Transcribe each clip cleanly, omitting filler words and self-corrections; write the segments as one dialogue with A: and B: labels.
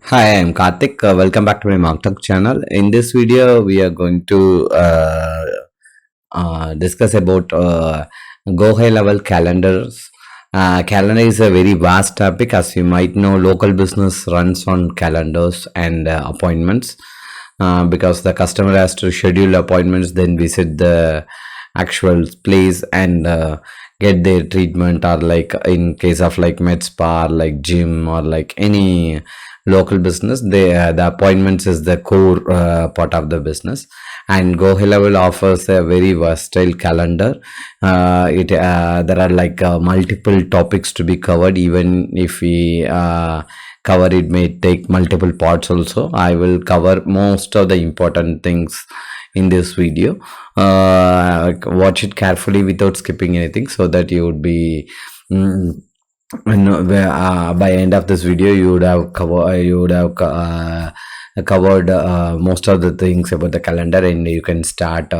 A: Hi, I'm Karthik. Welcome back to my MarkTalk channel. In this video, we are going to discuss about Gohighlevel calendars. Calendar is a very vast topic. As you might know, local business runs on calendars and appointments because the customer has to schedule appointments, then visit the actual place and get their treatment, or like in case of like med spa, like gym, or like any local business, the appointments is the core part of the business. And Gohighlevel offers a very versatile calendar. It There are like multiple topics to be covered. Even if we cover it, may take multiple parts also. I will cover most of the important things in this video. Watch it carefully without skipping anything, so that you would be by end of this video you would have covered most of the things about the calendar, and you can start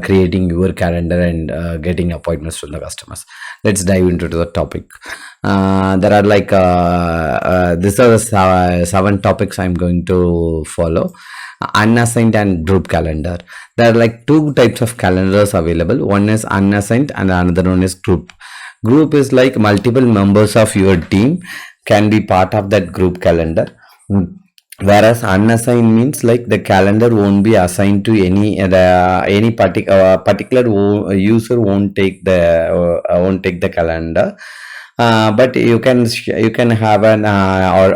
A: creating your calendar and getting appointments from the customers. Let's dive into the topic. There are like these are the seven topics I'm going to follow. Unassigned and group calendar. There are like two types of calendars available. One is unassigned and another one is group. Group is like multiple members of your team can be part of that group calendar. Whereas unassigned means like the calendar won't be assigned to any particular user won't take the calendar. But you can have an or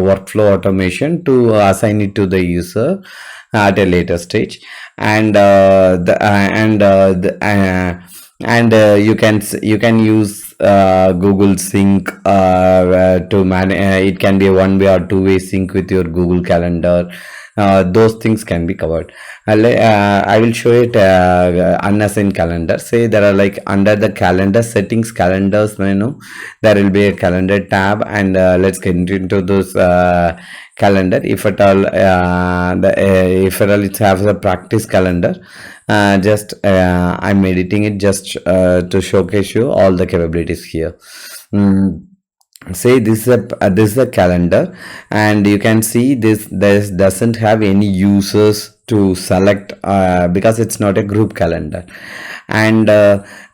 A: workflow automation to assign it to the user at a later stage. And you can use Google Sync to manage. It can be a one-way or two-way sync with your Google Calendar. Those things can be covered. I will show it unassigned calendar. Say there are like under the calendar settings, calendars menu, there will be a calendar tab, and let's get into those calendar. If at all it has a practice calendar, I'm editing it just to showcase you all the capabilities here. Say this is a calendar, and you can see this doesn't have any users to select because it's not a group calendar. And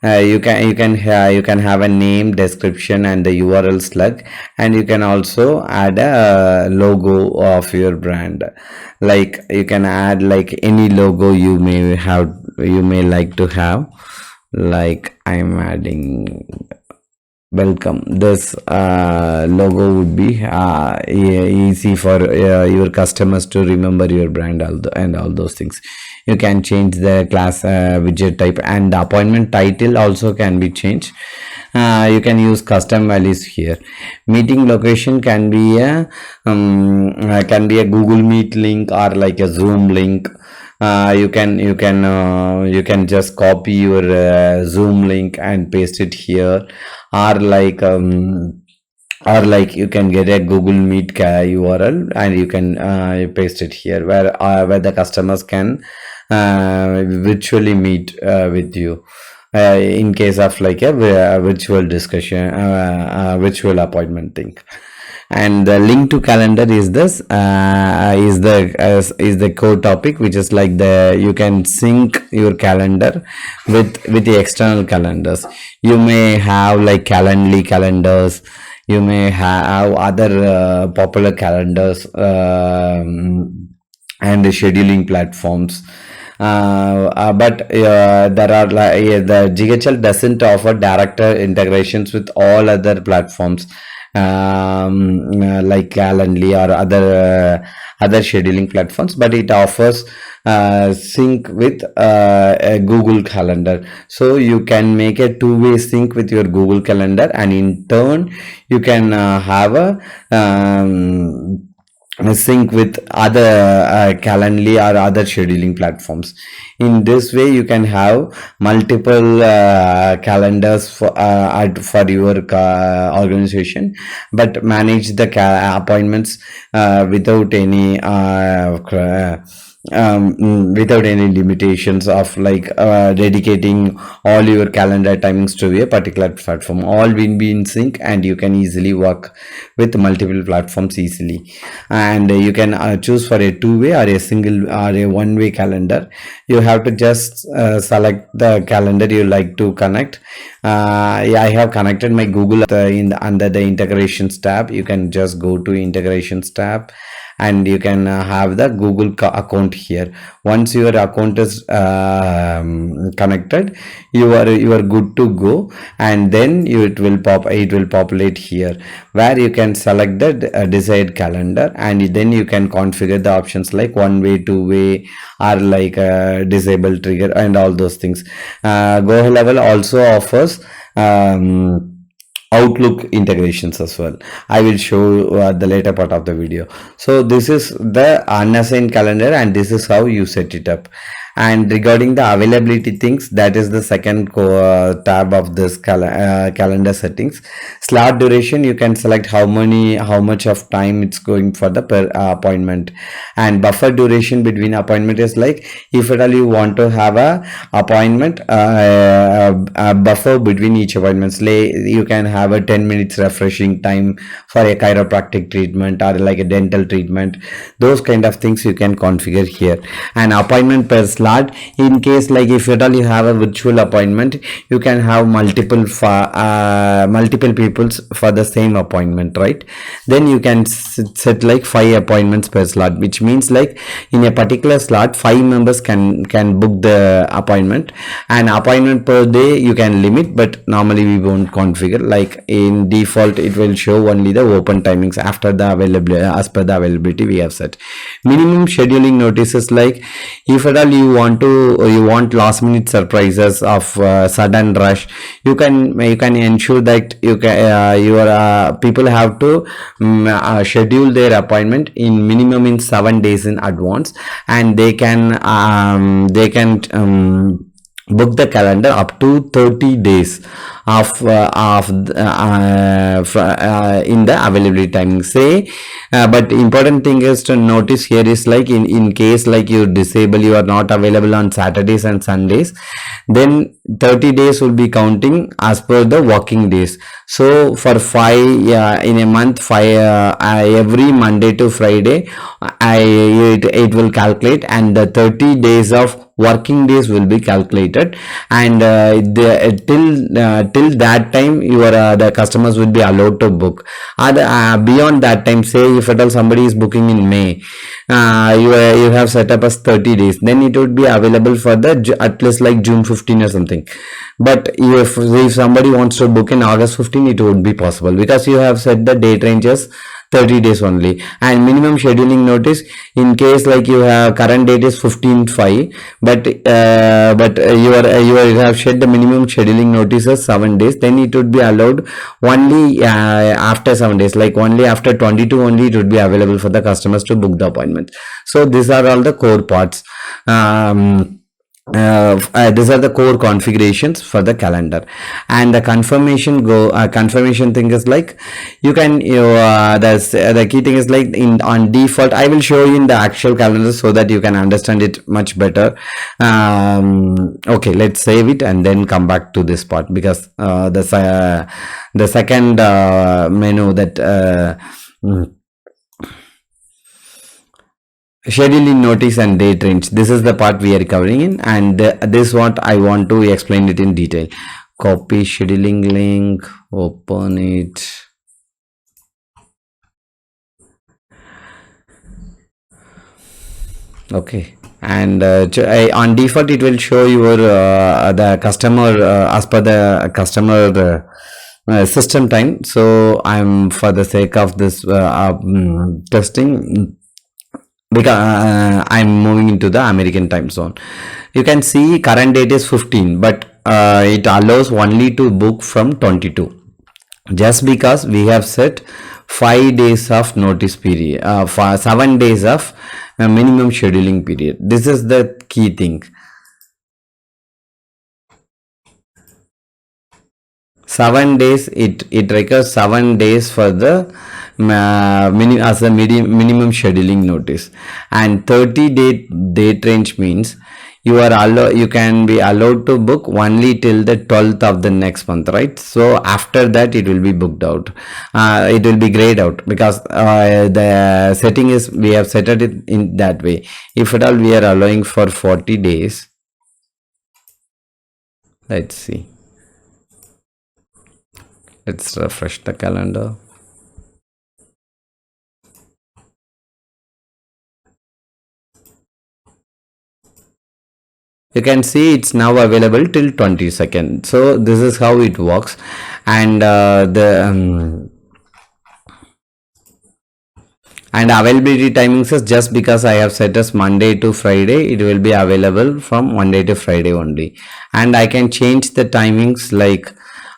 A: you can have a name, description, and the URL slug, and you can also add a logo of your brand. Like you can add like any logo you may like to have. Like I'm adding welcome. This logo would be easy for your customers to remember your brand, and all those things. You can change the class widget type, and the appointment title also can be changed. You can use custom values here. Meeting location can be a Google Meet link or like a Zoom link. You can just copy your Zoom link and paste it here, or like you can get a Google Meet URL and you can paste it here, where the customers can virtually meet with you in case of like a virtual discussion, virtual appointment thing. And the link to calendar is the core topic, which is like you can sync your calendar with the external calendars. You may have like Calendly calendars, you may have other popular calendars and scheduling platforms. But there are the GHL doesn't offer direct integrations with all other platforms like Calendly or other scheduling platforms, but it offers sync with a Google Calendar. So you can make a two-way sync with your Google Calendar, and in turn you can have a sync with other Calendly or other scheduling platforms. In this way you can have multiple calendars for your organization, but manage the appointments without any without any limitations of like dedicating all your calendar timings to a particular platform. All will be in sync, and you can easily work with multiple platforms easily. And you can choose for a two-way or a single or a one-way calendar. You have to just select the calendar you like to connect. Yeah, I have connected my Google under the integrations tab. You can just go to integrations tab, and you can have the Google account here. Once your account is connected, you are good to go. And then it will populate here, where you can select the desired calendar, and then you can configure the options like one way, two way, or like disable trigger and all those things. Gohighlevel also offers Outlook integrations as well. I will show the later part of the video. So this is the unassigned calendar, and this is how you set it up. And regarding the availability things, that is the second tab of this calendar settings. Slot duration, you can select how much of time it's going for the per appointment. And buffer duration between appointment is like, if at all you want to have a appointment a buffer between each appointments, you can have a 10 minutes refreshing time for a chiropractic treatment or like a dental treatment. Those kind of things you can configure here. And appointment per slot, in case like if at all you have a virtual appointment, you can have multiple peoples for the same appointment, right? Then you can set like 5 appointments per slot, which means like in a particular slot 5 members can book the appointment. And appointment per day you can limit, but normally we won't configure. Like in default it will show only the open timings after the availability, as per the availability we have set. Minimum scheduling notices, like if at all you want last minute surprises of sudden rush, you can ensure that your people have to schedule their appointment in minimum in 7 days in advance, and they can book the calendar up to 30 days in the availability timing, say. But important thing is to notice here is like in case like you disable, you are not available on Saturdays and Sundays, then 30 days will be counting as per the working days. So for 5 in a month, 5 every Monday to Friday, it will calculate, and the 30 days of working days will be calculated. And till that time the customers will be allowed to book. Beyond that time, say if at all somebody is booking in May, you have set up as 30 days, then it would be available for the at least like June 15 or something. But if somebody wants to book in August 15, it would be possible, because you have set the date ranges 30 days only. And minimum scheduling notice, in case like you have current date is 15/5, but you have set the minimum scheduling notice as 7 days, then it would be allowed only after 7 days, like only after 22 only it would be available for the customers to book the appointment. So these are all the core parts. These are the core configurations for the calendar. And the confirmation thing is like, you can the key thing is like on default, I will show you in the actual calendar so that you can understand it much better. Okay, let's save it and then come back to this part, because the second menu, that scheduling notice and date range, this is the part we are covering in, and this is what I want to explain it in detail. Copy scheduling link, open it. Okay, and on default it will show your the customer as per the customer system time. So I'm, for the sake of this testing, because I'm moving into the American time zone. You can see current date is 15, but it allows only to book from 22, just because we have set 5 days of notice period, for 7 days of minimum scheduling period. This is the key thing. 7 days, it requires 7 days for the as a minimum scheduling notice. And 30-day date range means you can be allowed to book only till the 12th of the next month, right? So after that it will be booked out, it will be grayed out, because the setting is, we have set it in that way. If at all we are allowing for 40 days, let's see, let's refresh the calendar. You can see it's now available till 22nd. So this is how it works. And and availability timings is, just because I have set as Monday to Friday, it will be available from Monday to Friday only. And I can change the timings, like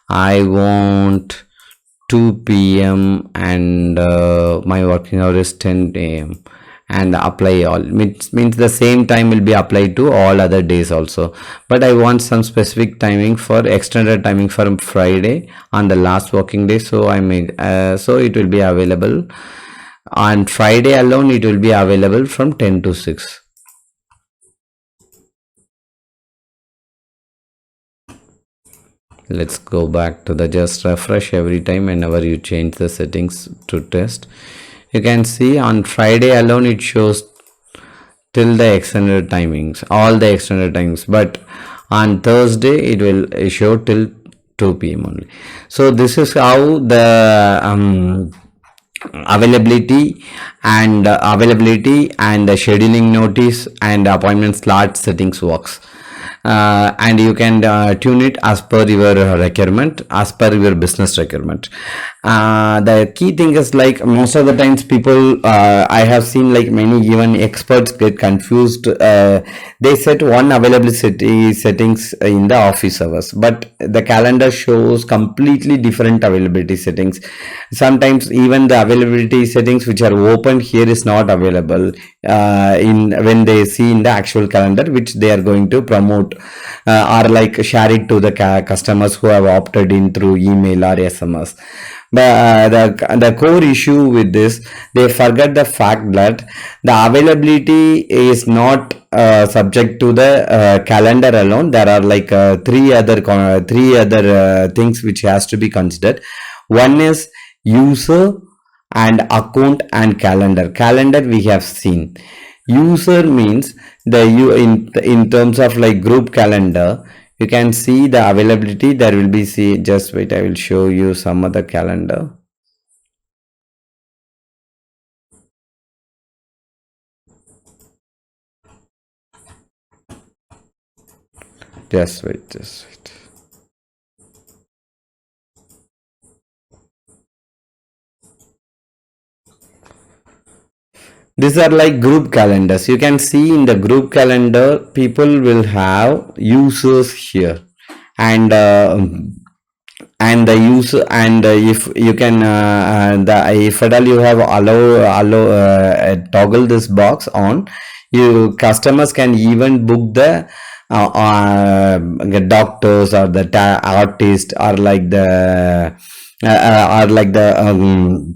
A: I want 2 p.m. and my working hour is 10 a.m. and apply all, means the same time will be applied to all other days also. But I want some specific timing for extended timing for Friday on the last working day. So I made so it will be available on Friday alone. It will be available from 10 to 6. Let's go back to the, just refresh every time whenever you change the settings to test. You can see on Friday alone it shows till the extended timings, all the extended timings, but on Thursday it will show till 2 p.m. only. So this is how the availability and the scheduling notice and appointment slot settings works. And you can tune it as per your requirement, as per your business requirement. The key thing is, like, most of the times people, I have seen, like, many even experts get confused. They set one availability settings in the office hours, but the calendar shows completely different availability settings. Sometimes even the availability settings which are open here is not available in when they see in the actual calendar which they are going to promote, or like share it to the customers who have opted in through email or SMS. But the core issue with this, they forget the fact that the availability is not subject to the calendar alone. There are like three other things which has to be considered. One is user and account and calendar. Calendar we have seen. User means the you in terms of like group calendar. You can see the availability. There will be, see, just wait, I will show you some other calendar. Just wait, just wait. These are like group calendars. You can see in the group calendar, people will have users here, and the user, and if you can if at all you have allow toggle this box on, you customers can even book the doctors or the artist, or like the or like the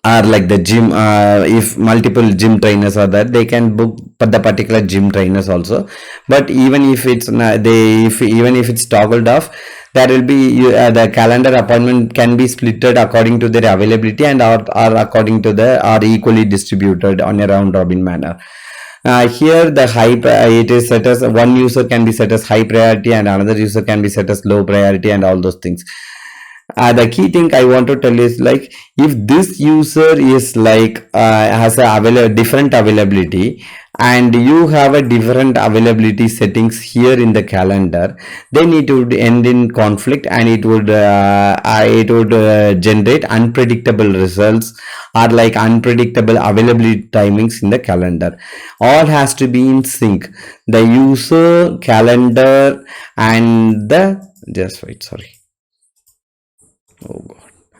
A: or like the gym, if multiple gym trainers are there, they can book the particular gym trainers also. But even if it's not, even if it's toggled off, there will be the calendar appointment can be splitted according to their availability, and or according to the, or equally distributed on a round robin manner. Here the it is set as, one user can be set as high priority and another user can be set as low priority, and all those things. The key thing I want to tell is, like, if this user is like has a different availability, and you have a different availability settings here in the calendar, then it would end in conflict, and it would generate unpredictable results, or like unpredictable availability timings in the calendar. All has to be in sync, the user, calendar, and the, just wait, sorry, oh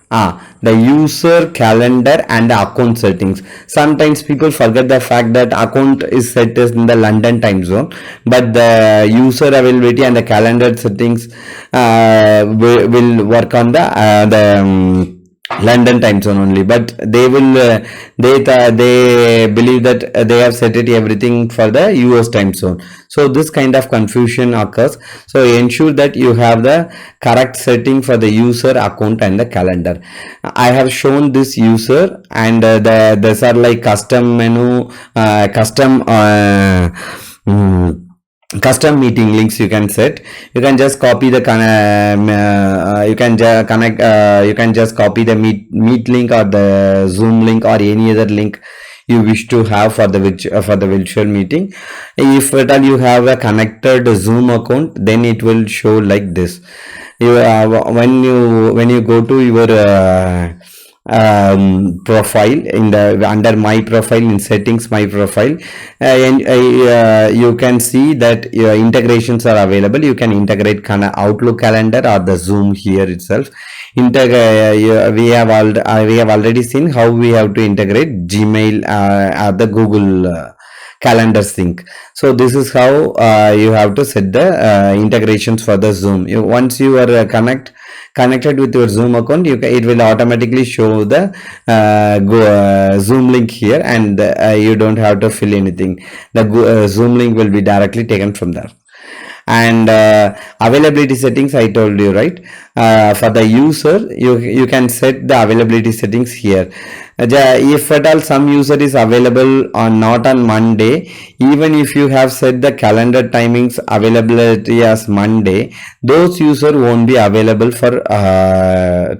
A: god, the user, calendar, and the account settings. Sometimes people forget the fact that account is set as in the London time zone, but the user availability and the calendar settings will work on the London time zone only, but they will they believe that they have set it everything for the US time zone. So this kind of confusion occurs. So ensure that you have the correct setting for the user account and the calendar. I have shown this user, and these are like custom menu, mm, custom meeting links you can set. You can just copy the you can connect you can just copy the meet link or the Zoom link or any other link you wish to have for the for the virtual meeting. If at all you have a connected Zoom account, then it will show like this. You when you go to your profile in the under my profile, in settings my profile, and you can see that your integrations are available. You can integrate kind of Outlook calendar or the Zoom here itself. We have already seen how we have to integrate Gmail or the Google calendar sync. So this is how you have to set the integrations for the Zoom. Once you are connected with your Zoom account, it will automatically show the Zoom link here, and you don't have to fill anything. The Zoom link will be directly taken from there. And availability settings, I told you, right? For the user, you can set the availability settings here. If at all some user is available on not on Monday, even if you have set the calendar timings availability as Monday, those user won't be available for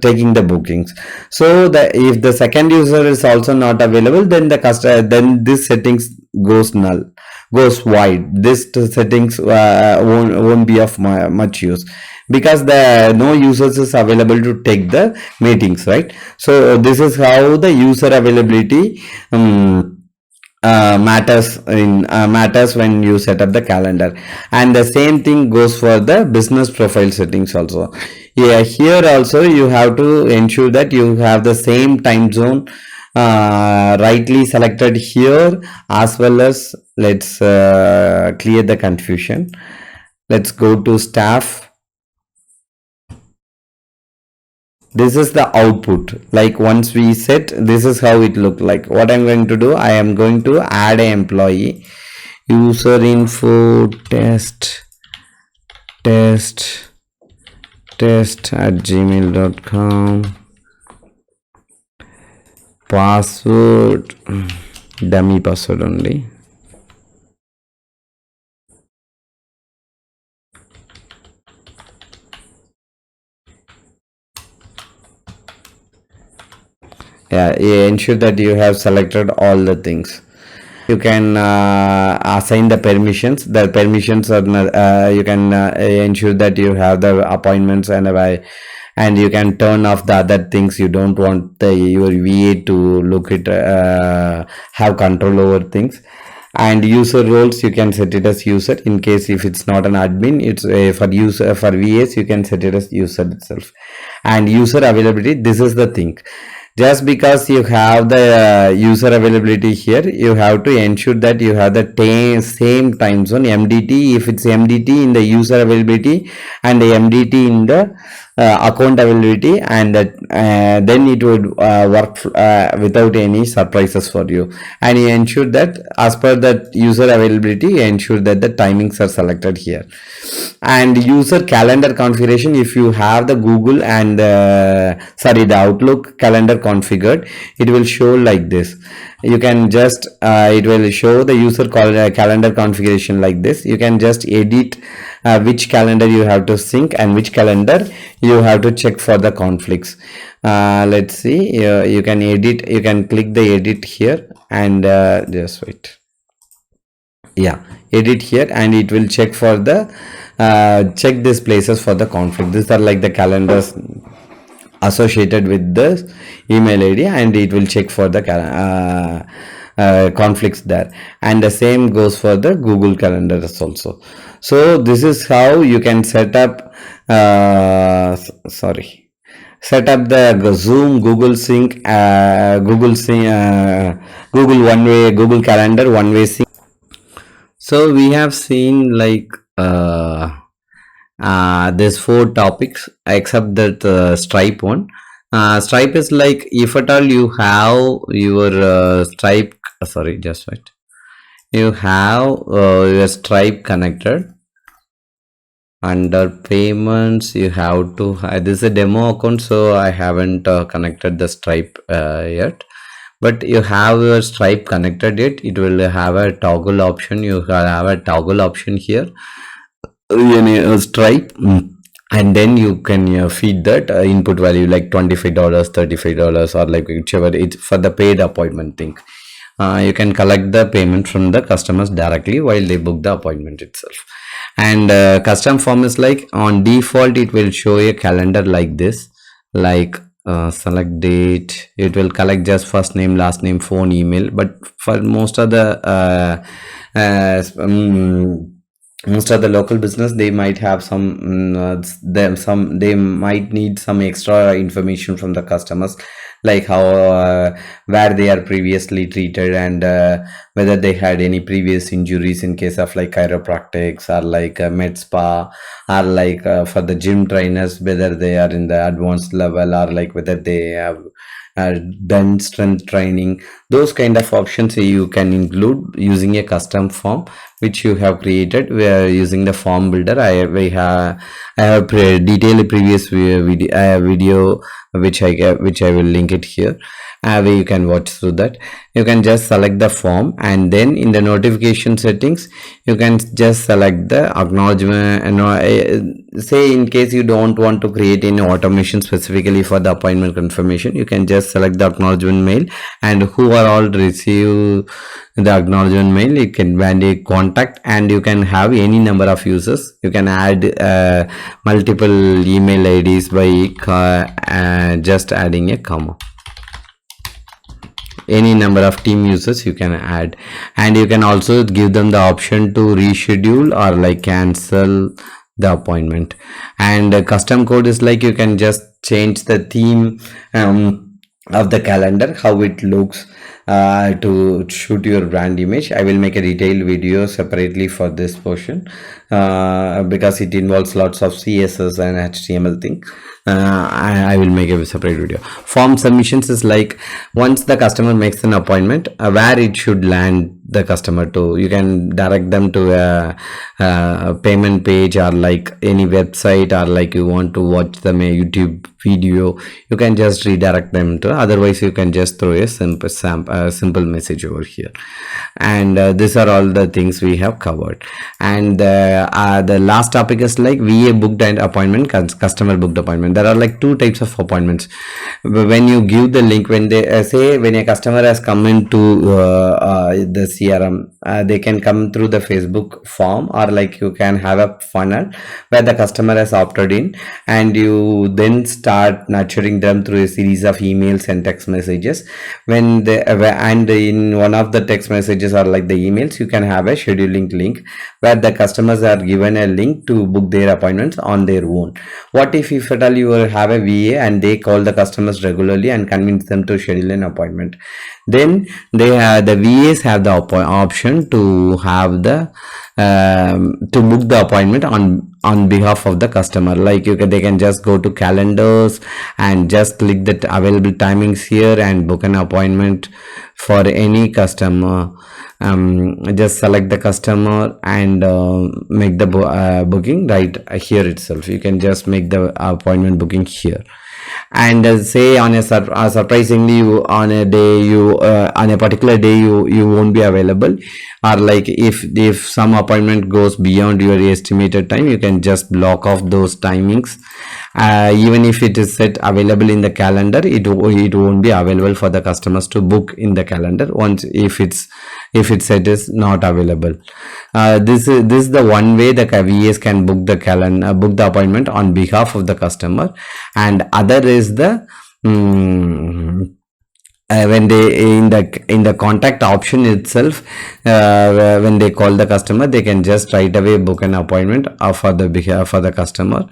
A: taking the bookings. So if the second user is also not available, then then this settings goes null, goes wide. This settings won't be of much use, because the no users is available to take the meetings, right? So this is how the user availability matters when you set up the calendar. And the same thing goes for the business profile settings also. Yeah, here also you have to ensure that you have the same time zone rightly selected here, as well as let's clear the confusion. Let's go to staff. This is the output. Like once we set, this is how it looked like. What I'm going to do, I am going to add an employee. User info test at gmail.com. Password, dummy password only. Yeah, ensure that you have selected all the things. You can assign the permissions. The permissions are you can ensure that you have the appointments, and you can turn off the other things. You don't want your VA to look at have control over things. And user roles, you can set it as user. In case if it's not an admin, it's for user. For VAs, you can set it as user itself. And user availability, this is the thing. Just because you have the user availability here, you have to ensure that you have the same time zone, MDT. If it's MDT in the user availability and the MDT in the account availability, and that then it would work without any surprises for you. And you ensure that as per that user availability, you ensure that the timings are selected here. And user calendar configuration, if you have the Google and the Outlook calendar configured, it will show like this. You can just it will show the user calendar configuration like this. You can just edit which calendar you have to sync and which calendar you have to check for the conflicts. Let's see, you can edit, you can click the edit here, and just wait. Yeah, edit here, and it will check for the check these places for the conflict. These are like the calendars associated with the email ID, and it will check for the conflicts there. And the same goes for the Google calendars also. So this is how you can set up set up the Zoom, Google Sync, Google one way, Google Calendar one way sync. So we have seen like there's 4 topics except that Stripe one. Stripe is like, if at all you have your Stripe, sorry, just right. You have your Stripe connected. Under payments, you have to. This is a demo account, so I haven't connected the Stripe yet. But you have your Stripe connected it will have a toggle option. You have a toggle option here, Stripe. And then you can feed that input value like $25, $35, or like whichever it's for the paid appointment thing. You can collect the payment from the customers directly while they book the appointment itself. And custom form is like, on default it will show a calendar like this, like select date. It will collect just first name, last name, phone, email. But for most of the most of the local business, they might have they might need some extra information from the customers, like how where they are previously treated, and whether they had any previous injuries in case of like chiropractics, or like med spa, or like for the gym trainers, whether they are in the advanced level, or like whether they have done strength training. Those kind of options you can include using a custom form which you have created. We are using the form builder. I have detailed previous video which I will link it here, where you can watch through that. You can just select the form, and then in the notification settings you can just select the acknowledgement. And say in case you don't want to create any automation specifically for the appointment confirmation, you can just select the acknowledgement mail, and who are all receive the acknowledgement mail, you can manually contact, and you can have any number of users. You can add multiple email IDs by just adding a comma. Any number of team users you can add, and you can also give them the option to reschedule or like cancel the appointment. And custom code is like, you can just change the theme of the calendar, how it looks, to shoot your brand image. I will make a detailed video separately for this portion because it involves lots of CSS and HTML thing. I will make a separate video. Form submissions is like, once the customer makes an appointment, where it should land the customer to. You can direct them to a payment page, or like any website, or like you want to watch them a YouTube video, you can just redirect them to. Otherwise you can just throw a simple message over here. And these are all the things we have covered. And the last topic is like VA booked and appointment, customer booked appointment. There are like two types of appointments. When you give the link, when they say when a customer has come into the CRM, they can come through the Facebook form, or like you can have a funnel where the customer has opted in, and you then start nurturing them through a series of emails and text messages. When they and in one of the text messages or like the emails, you can have a scheduling link where the customers are given a link to book their appointments on their own. What if at all you have a VA and they call the customers regularly and convince them to schedule an appointment? Then the VAs have the option to have the to book the appointment on behalf of the customer. Like they can just go to calendars and just click the available timings here and book an appointment for any customer. Just select the customer and make the booking right here itself. You can just make the appointment booking here. And say on a surprisingly, you on a day, you on a particular day you won't be available, or like if some appointment goes beyond your estimated time, you can just block off those timings. Even if it is set available in the calendar, it won't be available for the customers to book in the calendar once if it's set is not available. This is the one way the VAs can book the appointment on behalf of the customer. And other is the when they in the contact option itself, when they call the customer, they can just right away book an appointment for the customer.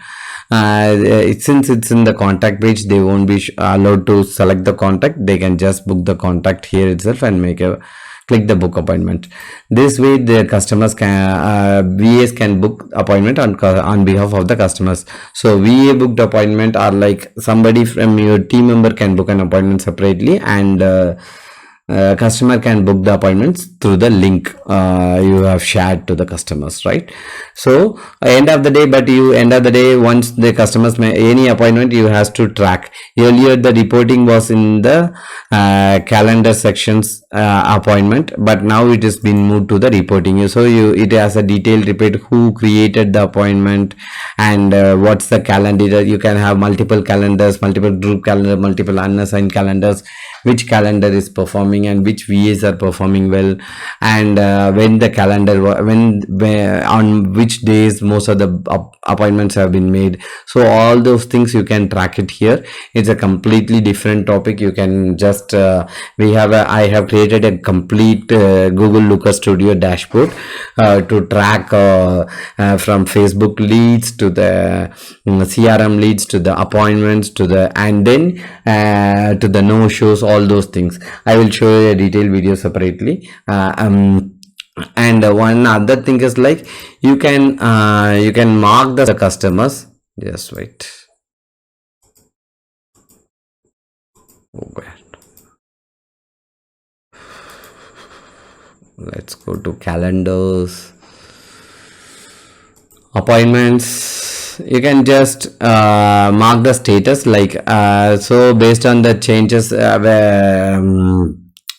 A: Since it's in the contact page, they won't be allowed to select the contact. They can just book the contact here itself and make a click the book appointment. This way the customers can VAs can book appointment on behalf of the customers. So VA booked appointment are like somebody from your team member can book an appointment separately, and customer can book the appointments through the link you have shared to the customers, right? So end of the day, once the customers may any appointment, you has to track. Earlier the reporting was in the calendar sections appointment, but now it has been moved to the reporting. So it has a detailed report who created the appointment, and what's the calendar. You can have multiple calendars, multiple group calendar, multiple unassigned calendars, which calendar is performing and which VAs are performing well, and when the calendar when on which days most of the appointments have been made. So all those things you can track it here. It's a completely different topic. You can just I have created a complete Google Looker Studio dashboard to track from Facebook leads to the CRM leads to the appointments to the, and then to the no shows, all those things. I will show you a detailed video separately. And one other thing is like you can mark the customers. Just wait. Okay. Let's go to calendars, appointments. You can just mark the status like so based on the changes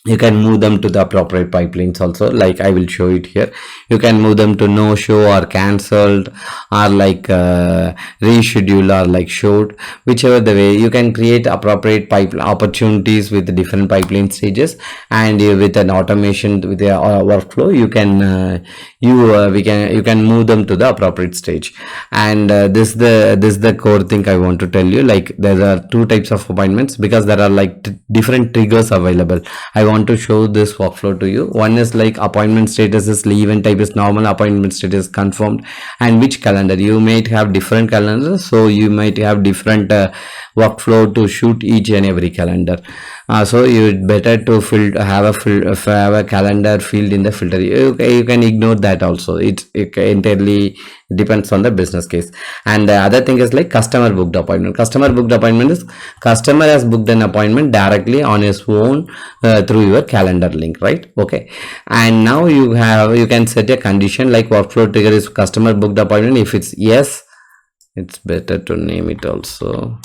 A: you can move them to the appropriate pipelines also, like I will show it here. You can move them to no show or cancelled, or like reschedule, or like showed, whichever the way. You can create appropriate pipeline opportunities with different pipeline stages, and with an automation with a workflow you can you can move them to the appropriate stage. And this is the core thing I want to tell you. Like there are two types of appointments, because there are like different triggers available. I want to show this workflow to you. One is like appointment status is event type is normal, appointment status confirmed, and which calendar. You might have different calendars, so you might have different workflow to shoot each and every calendar. So you better to have a calendar field in the filter. You can ignore that also. It entirely depends on the business case. And the other thing is like customer booked appointment. Customer booked appointment is customer has booked an appointment directly on his own through your calendar link, right? Okay. And now you can set a condition like workflow trigger is customer booked appointment. If it's yes, it's better to name it also.